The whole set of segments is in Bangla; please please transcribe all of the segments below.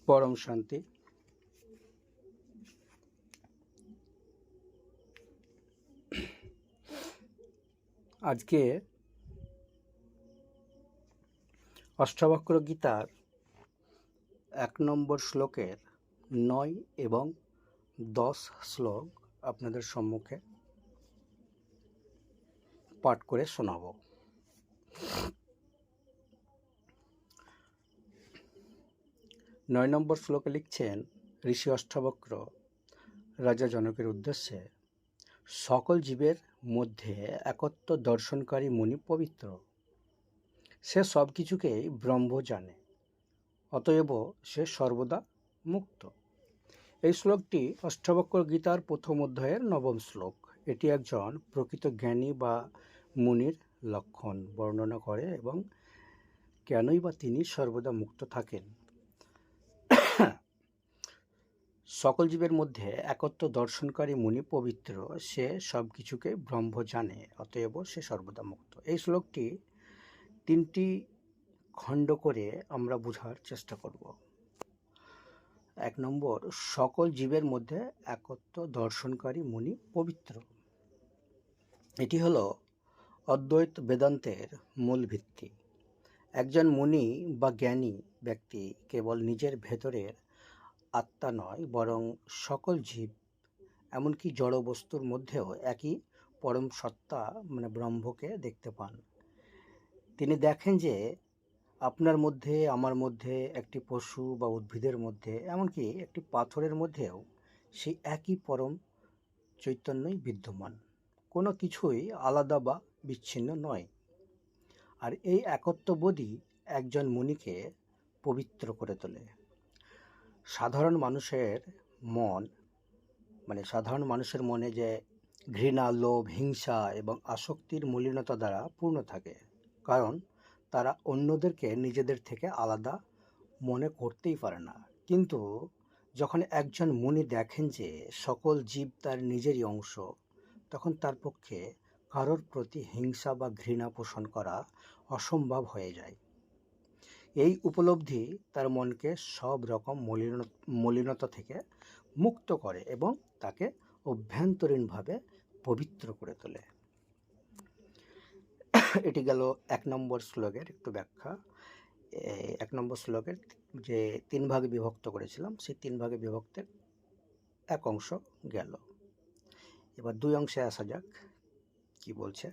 পরম শান্তি। আজকে অষ্টাবক্র গীতার 1 নম্বর শ্লোকের 9 এবং 10 শ্লোক আপনাদের সম্মুখে পাঠ করে শোনাব। নয় নম্বর শ্লোকে লিখছেন ঋষি অষ্টাবক্র রাজা জনকের উদ্দেশ্যে, সকল জীবের মধ্যে একত্ব দর্শনকারী মুনি পবিত্র, সে সব কিছুকেই ব্রহ্ম জানে, অতএব সে সর্বদা মুক্ত। এই শ্লোকটি অষ্টাবক্র গীতার প্রথম অধ্যায়ের 9ম শ্লোক। এটি একজন প্রকৃত জ্ঞানী বা মুনির লক্ষণ বর্ণনা করে এবং কেনই বা তিনি সর্বদা মুক্ত থাকেন। সকল জীবের মধ্যে একত্ব দর্শনকারী মুনি পবিত্র, সে সব কিছুকে ব্রহ্ম জানে, অতএব সে সর্বদা মুক্ত। এই শ্লোকটি 3টি খণ্ড করে আমরা বোঝার চেষ্টা করব। 1 নম্বর, সকল জীবের মধ্যে একত্ব দর্শনকারী মুনি পবিত্র। এটি হলো অদ্বৈত বেদান্তের মূল ভিত্তি। একজন মুনি বা জ্ঞানী ব্যক্তি কেবল নিজের ভেতরের আত্মা নয়, বরং সকল জীব এমনকি জড় বস্তুর মধ্যেও একই পরম সত্তা ব্রহ্মকে দেখতে পান। তিনি দেখেন যে আপনার মধ্যে, আমার মধ্যে, একটি পশু বা উদ্ভিদের মধ্যে, এমনকি একটি পাথরের মধ্যেও সেই একই পরম চৈতন্যই বিদ্যমান। কোনো কিছুই আলাদা বা বিচ্ছিন্ন নয়। আর এই একত্ববোধই একজন মুনিকে পবিত্র করে তোলে। সাধারণ মানুষের মনে যে ঘৃণা, লোভ, হিংসা এবং আসক্তির মলিনতা দ্বারা পূর্ণ থাকে, কারণ তারা অন্যদেরকে নিজেদের থেকে আলাদা মনে করতেই পারে না। কিন্তু যখন একজন মুনি দেখেন যে সকল জীব তার নিজেরই অংশ, তখন তার পক্ষে কারোর প্রতি হিংসা বা ঘৃণা পোষণ করা অসম্ভব হয়ে যায়। এই উপলব্ধি তার মনকে সব রকম মলিনতা থেকে মুক্ত করে এবং তাকে অভ্যন্তরীণভাবে পবিত্র করে তোলে। এটি গেল 1 নম্বর শ্লোকের একটু ব্যাখ্যা। 1 নম্বর শ্লোকের যে 3 ভাগে বিভক্ত করেছিলাম, সেই 3 ভাগে বিভক্তের এক অংশ গেল। এবার 2 অংশে আসা যাক। কি বলছে?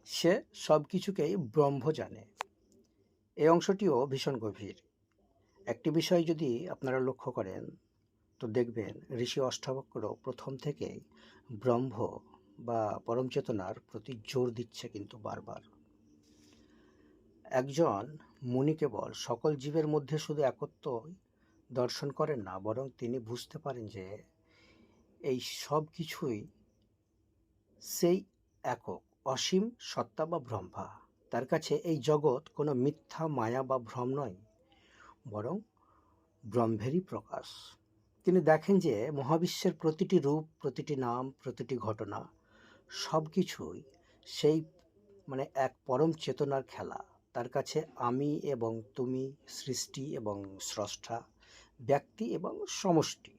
সে সব কিছুকেই ব্রহ্ম জানে। এই অংশটিও ভীষণ গভীর। একটি বিষয় যদি আপনারা লক্ষ্য করেন তো দেখবেন ঋষি অষ্টাবক্র প্রথম থেকেই ব্রহ্ম বা পরম চেতনার প্রতি জোর দিচ্ছে কিন্তু বারবার। একজন মুনি কেবল সকল জীবের মধ্যে শুধু একত্ব দর্শন করেন না, বরং তিনি বুঝতে পারেন যে এই সব কিছুই সেই একক অসীম সত্তা বা ব্রহ্মা। তার কাছে এই জগৎ কোনো মিথ্যা মায়া বা ভ্রম নয়, বরং ব্রহ্মেরই প্রকাশ। তিনি দেখেন যে মহাবিশ্বের প্রতিটি রূপ, প্রতিটি নাম, প্রতিটি ঘটনা সব কিছুই সেই এক পরম চেতনার খেলা। তার কাছে আমি এবং তুমি, সৃষ্টি এবং স্রষ্টা, ব্যক্তি এবং সমষ্টি,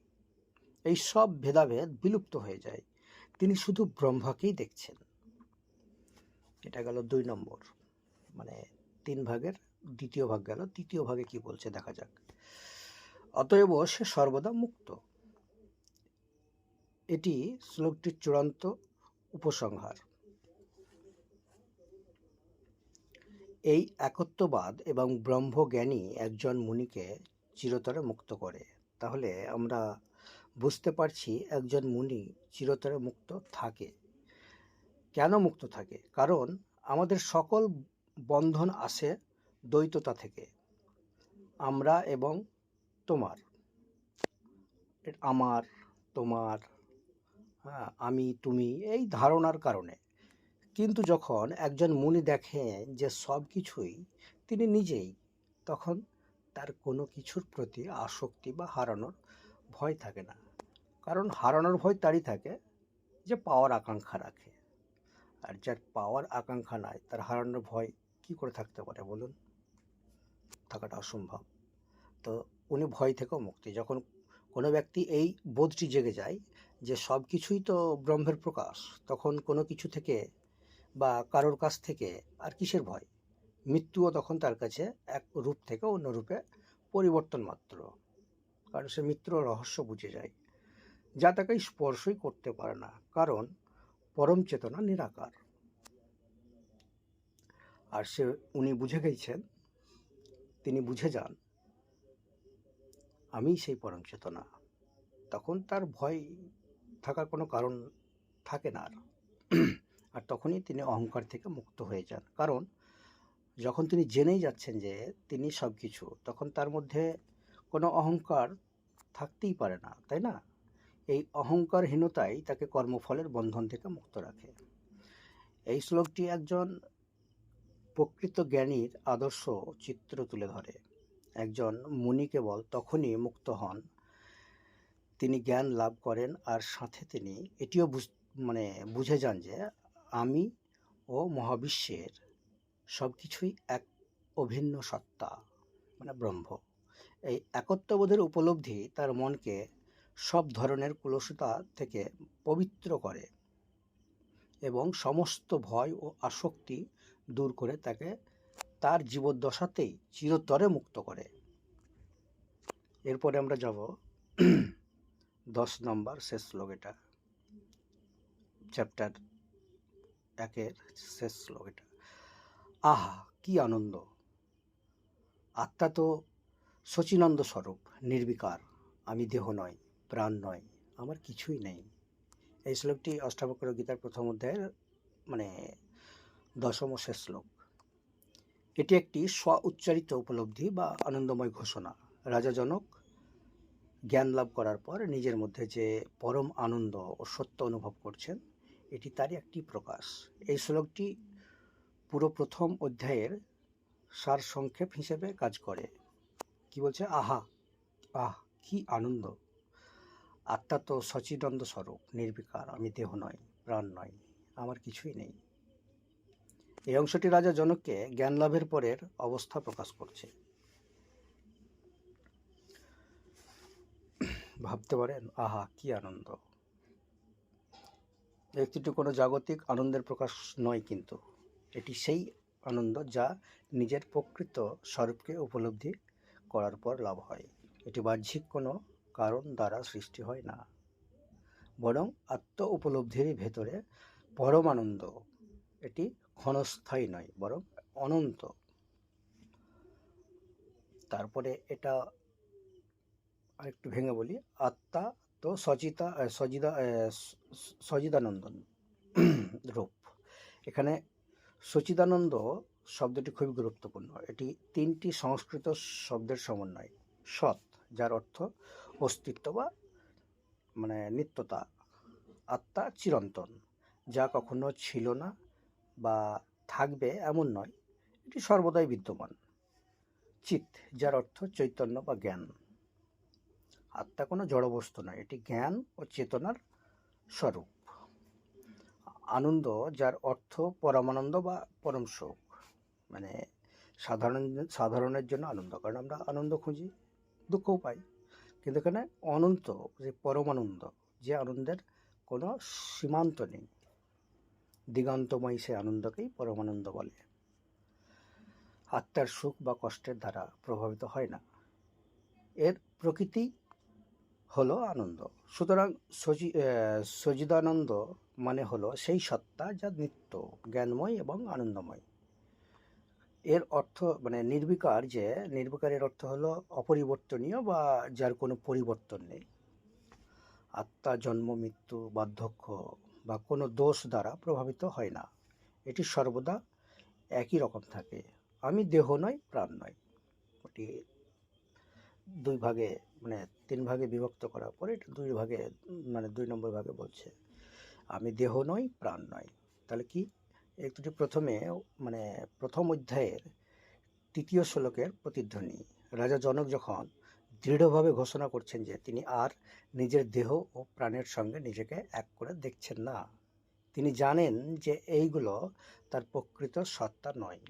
এই সব ভেদাভেদ বিলুপ্ত হয়ে যায়। তিনি শুধু ব্রহ্মাকেই দেখছেন। এটা গেল 2 নম্বর, 3 ভাগের 2য় ভাগ গেল। 3য় ভাগে কি বলছে দেখা যাক। অতএব সে সর্বদা মুক্ত। এটি শ্লোকটির চূড়ান্ত উপসংহার। এই একত্ববাদ এবং ব্রহ্মজ্ঞানী একজন মুনিকে চিরতরে মুক্ত করে। তাহলে আমরা বুঝতে পারছি একজন মুনি চিরতরে মুক্ত থাকে। কেন মুক্ত থাকে? কারণ আমাদের সকল বন্ধন আসে দ্বৈততা থেকে। আমরা এবং তোমার, আমার, তোমার, আমি, তুমি, এই ধারণার কারণে। কিন্তু যখন একজন মুনি দেখেন যে সব কিছুই তিনি নিজেই, তখন তার কোনো কিছুর প্রতি আসক্তি বা হারানোর ভয় থাকে না। কারণ হারানোর ভয় তারই থাকে যে পাওয়ার আকাঙ্ক্ষা রাখে। আর যার পাওয়ার আকাঙ্ক্ষা নাই, তার হারানোর ভয় কি করে থাকতে পারে বলুন? থাকাটা অসম্ভব। তো উনি ভয় থেকেও মুক্তি। যখন কোনো ব্যক্তি এই বোধটি জেগে যায় যে সব কিছুই তো ব্রহ্মের প্রকাশ, তখন কোনো কিছু থেকে বা কারোর কাছ থেকে আর কিসের ভয়? মৃত্যুও তখন তার কাছে এক রূপ থেকে অন্য রূপে পরিবর্তন মাত্র, কারণ সে মৃত্যুর রহস্য বুঝে যায়, যা তাকে স্পর্শই করতে পারে না, কারণ পরম চেতনা নিরাকার। আর উনি বুঝে গেছেন, তিনি বুঝে যান আমি সেই পরম চেতনা, তখন তার ভয় থাকার কোনো কারণ থাকে না আর। আর তখনই তিনি অহংকার থেকে মুক্ত হয়ে যান, কারণ যখন তিনি জেনেই যাচ্ছেন যে তিনি সব কিছু, তখন তার মধ্যে কোনো অহংকার থাকতেই পারে না, তাই না? এই অহংকারহীনতাই তাকে কর্মফলের বন্ধন থেকে মুক্ত রাখে। এই শ্লোকটি একজন প্রকৃত জ্ঞানীর আদর্শ চিত্র তুলে ধরে। একজন মুনি কেবল তখনই মুক্ত হন তিনি জ্ঞান লাভ করেন, আর সাথে তিনি এটিও বুঝে যান যে আমি ও মহাবিশ্বের সব কিছুই এক অভিন্ন সত্তা, ব্রহ্ম। এই একত্ববোধের উপলব্ধি তার মনকে সব ধরনের কুলসতা থেকে পবিত্র করে এবং সমস্ত ভয় ও আসক্তি দূর করে তাকে তার জীবদ্দশাতেই চিরতরে মুক্ত করে। এরপরে আমরা যাব 10 নম্বর শেষ শ্লোক, এটা চ্যাপ্টার 1-এর শেষ শ্লোক। এটা আহা কি আনন্দ! আত্মা তো সচিনন্দ স্বরূপ, নির্বিকার। আমি দেহ নয়, প্রাণ নয়, আমার কিছুই নেই। এই শ্লোকটি অষ্টাবক্র গীতার প্রথম অধ্যায়ের 10ম শেষ শ্লোক। এটি একটি স্ব উচ্চারিত উপলব্ধি বা আনন্দময় ঘোষণা। রাজা জনক জ্ঞান লাভ করার পর নিজের মধ্যে যে পরম আনন্দ ও সত্য অনুভব করছেন, এটি তারই একটি প্রকাশ। এই শ্লোকটি পুরো প্রথম অধ্যায়ের সারসংক্ষেপ হিসেবে কাজ করে। কি বলছে? আহা কি আনন্দ! আত্মা তো সচিদানন্দ স্বরূপ, নির্বিকার। আমি দেহ নয়, প্রাণ নয়, আমার কিছুই নেই। এই অংশটি রাজা জনককে জ্ঞান লাভের পরের অবস্থা প্রকাশ করছে। ভাবতে পারেন, আহা কি আনন্দ! একটি কোনো জাগতিক আনন্দের প্রকাশ নয়, কিন্তু এটি সেই আনন্দ যা নিজের প্রকৃত স্বরূপকে উপলব্ধি করার পর লাভ হয়। এটি বাহ্যিক কোনো কারণ দ্বারা সৃষ্টি হয় না, বরং আত্ম উপলব্ধির ভেতরে পরম আনন্দ। এটি ক্ষণস্থায়ী নয়, বরং অনন্ত। তারপরে এটা আরেকটু ভেঙে বলি। আত্মা তো সচিদানন্দন রূপ। এখানে সচিদানন্দ শব্দটি খুবই গুরুত্বপূর্ণ। এটি 3টি সংস্কৃত শব্দের সমন্বয়। সৎ, যার অর্থ অস্তিত্ব বা নিত্যতা। আত্মা চিরন্তন, যা কখনো ছিল না বা থাকবে এমন নয়, এটি সর্বদাই বিদ্যমান। চিৎ, যার অর্থ চৈতন্য বা জ্ঞান। আত্মা কোনো জড়বস্তু নয়, এটি জ্ঞান ও চেতনার স্বরূপ। আনন্দ, যার অর্থ পরমানন্দ বা পরম সুখ। সাধারণের জন্য আনন্দ, কারণ আমরা আনন্দ খুঁজি, দুঃখও পাই, কিন্তু এখানে অনন্ত, যে পরমানন্দ, যে আনন্দের কোনো সীমান্ত নেই, দিগন্তময় সে আনন্দকেই পরমানন্দ বলে। আত্মার সুখ বা কষ্টের দ্বারা প্রভাবিত হয় না, এর প্রকৃতি হলো আনন্দ। সুতরাং সচিদানন্দ হলো সেই সত্তা যা নিত্য, জ্ঞানময় এবং আনন্দময়। এর অর্থ নির্বিকার, যে নির্বিকারের অর্থ হলো অপরিবর্তনীয় বা যার কোনো পরিবর্তন নেই। আত্মা জন্ম, মৃত্যু, বার্ধক্য বা কোনো দোষ দ্বারা প্রভাবিত হয় না, এটি সর্বদা একই রকম থাকে। আমি দেহ নয়, প্রাণ নয়। এটি 2 ভাগে 3 ভাগে বিভক্ত করার পরে এটা 2 ভাগে 2 নম্বর ভাগে বলছে আমি দেহ নয়, প্রাণ নয়। তাহলে কি? একটি প্রথমে প্রথম অধ্যায়ের 3য় শ্লোকের প্রতিধ্বনি। রাজা জনক যখন দৃঢ়ভাবে ঘোষণা করছেন যে তিনি আর নিজের দেহ ও প্রাণের সঙ্গে নিজেকে এক করে দেখছেন না। তিনি জানেন যে এইগুলো তার প্রকৃত সত্তা নয়।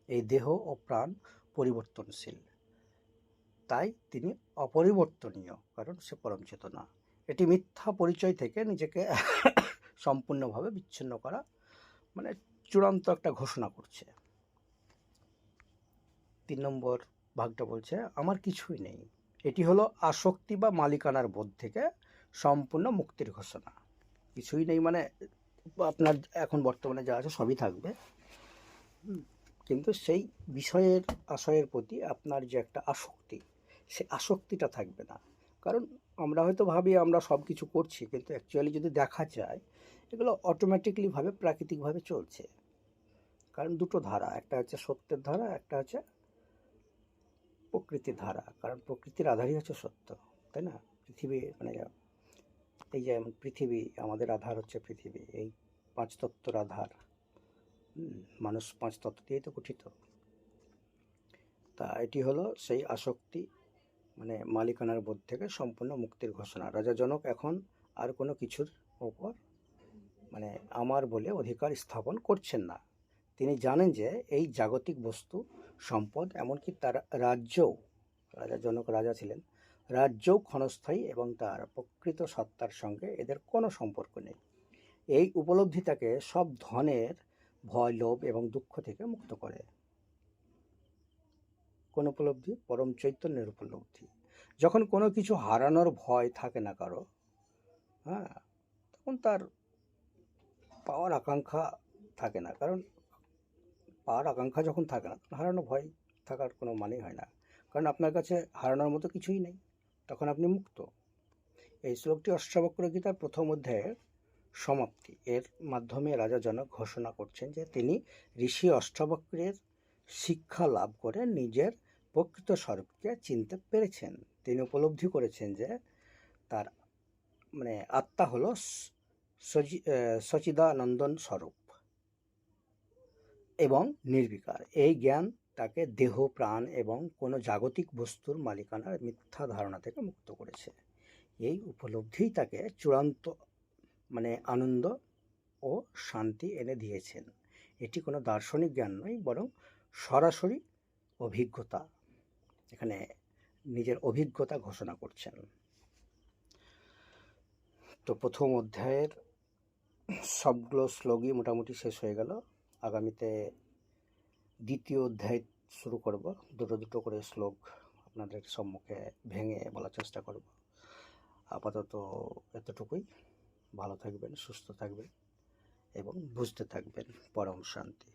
এই দেহ ও প্রাণ পরিবর্তনশীল, তাই তিনি অপরিবর্তনীয়, কারণ সে পরম চেতনা। এটি মিথ্যা পরিচয় থেকে নিজেকে সম্পূর্ণভাবে বিচ্ছিন্ন করা, মানে চূড়ান্ত একটা ঘোষণা করছে। 3 নম্বর ভাগটা বলছে আমার কিছুই নেই। এটি হলো আসক্তি বা মালিকানার বোধ থেকে সম্পূর্ণ মুক্তির ঘোষণা। কিছুই নেই মানে আপনার এখন বর্তমানে যা আছে সবই থাকবে, কিন্তু সেই বিষয়ের আশয়ের প্রতি আপনার যে একটা আসক্তি, সে আসক্তিটা থাকবে না। কারণ আমরা হয়তো ভাবি আমরা সব কিছু করছি, কিন্তু অ্যাকচুয়ালি যদি দেখা যায় এগুলো অটোমেটিকলিভাবে প্রাকৃতিকভাবে চলছে। কারণ দুটো ধারা, একটা হচ্ছে সত্যের ধারা, একটা হচ্ছে প্রকৃতির ধারা। কারণ প্রকৃতির আধারই হচ্ছে সত্য, তাই না? পৃথিবী মানে এই যে পৃথিবী, আমাদের আধার হচ্ছে পৃথিবী, এই 5 তত্ত্বর আধার। মানুষ 5 তত্ত্ব দিয়েই তো গঠিত। তা এটি হলো সেই আসক্তি, মানে মালিকানার বোধ থেকে সম্পূর্ণ মুক্তির ঘোষণা। রাজা জনক এখন আর কোনো কিছুর ওপর মানে আমার বলে অধিকার স্থাপন করছেন না। তিনি জানেন যে এই জাগতিক বস্তু, সম্পদ, এমনকি তার রাজ্যও, রাজা জনক রাজা ছিলেন, রাজ্যও ক্ষণস্থায়ী এবং তার প্রকৃত সত্তার সঙ্গে এদের কোনো সম্পর্ক নেই। এই উপলব্ধি তাকে সব ধনের ভয়, লোভ এবং দুঃখ থেকে মুক্ত করে। কোন উপলব্ধি? পরম চৈতন্যের উপলব্ধি। যখন কোনো কিছু হারানোর ভয় থাকে না কারো, হ্যাঁ, তখন তার পাওয়ার আকাঙ্ক্ষা থাকে না। কারণ পাওয়ার আকাঙ্ক্ষা যখন থাকে না, হারানো ভয় থাকার কোনো মানেই হয় না। কারণ আপনার কাছে হারানোর মতো কিছুই নেই, তখন আপনি মুক্ত। এই শ্লোকটি অষ্টাবক্র গীতার প্রথম অধ্যায়ের সমাপ্তি। এর মাধ্যমে রাজা জনক ঘোষণা করছেন যে তিনি ঋষি অষ্টাবক্রের শিক্ষা লাভ করে নিজের প্রকৃত স্বরূপকে চিনতে পেরেছেন। তিনি উপলব্ধি করেছেন যে তার মানে আত্মা হলো সচিদানন্দন স্বরূপ এবং নির্বিকার। এই জ্ঞান তাকে দেহ, প্রাণ এবং কোনো জাগতিক বস্তুর মালিকানার মিথ্যা ধারণা থেকে মুক্ত করেছে। এই উপলব্ধিই তাকে চূড়ান্ত মানে আনন্দ ও শান্তি এনে দিয়েছেন। এটি কোনো দার্শনিক জ্ঞান নয়, বরং সরাসরি অভিজ্ঞতা। এখানে নিজের অভিজ্ঞতা ঘোষণা করছেন। তো প্রথম অধ্যায়ের সবগুলো শ্লোকই মোটামুটি শেষ হয়ে গেল। আগামীতে দ্বিতীয় অধ্যায় শুরু করব। দুটো দুটো করে শ্লোক আপনাদের সম্মুখে ভেঙে বলার চেষ্টা করব। আপাতত এতটুকুই। ভালো থাকবেন, সুস্থ থাকবেন এবং বুঝতে থাকবেন। পরম শান্তি।